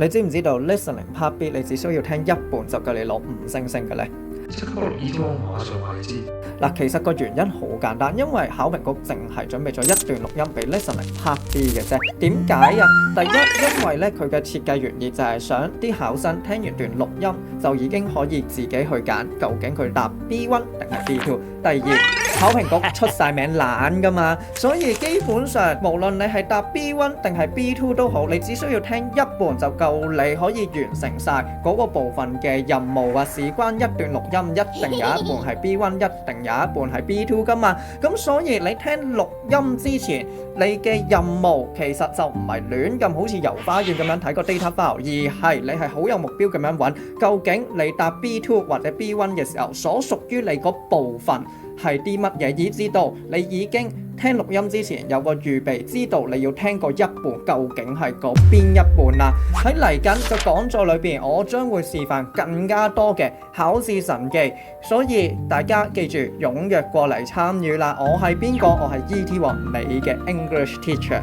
你知唔知道 listening part B 你只需要聽一半就夠你攞5星星嘅呢？這個一定我馬上話你知。嗱，其實個原因好簡單，因為考評局淨係準備咗一段錄音俾 listening part B 嘅啫。點解啊？第一，因為咧佢嘅設計原意就係想啲考生聽完段錄音就已經可以自己去揀究竟佢答 B1 定係 B2。第二，考評局出晒名懶噶嘛，所以基本上無論你係答 B1 定係 B2 都好，你只需要聽一半就夠你可以完成晒嗰個部分嘅任務啊！事關一段錄音一定有一半係 B1， 一定有一半係 B2 噶嘛，咁所以你聽錄音之前，你嘅任務其實就唔係亂咁好似遊花園咁樣睇個 data file， 而係你係好有目標咁樣揾，究竟你答 B2 或者 B1 嘅時候，所屬於你嗰部分係啲乜嘢，以知道你已經聽錄音之前有個預備，知道你要聽個一半究竟係嗰邊一半啦。喺嚟緊嘅講座裏邊，我將會示範更加多嘅考試神技，所以大家記住踴躍過嚟參與啦！我係邊個？我係 ET 王，你嘅 English teacher。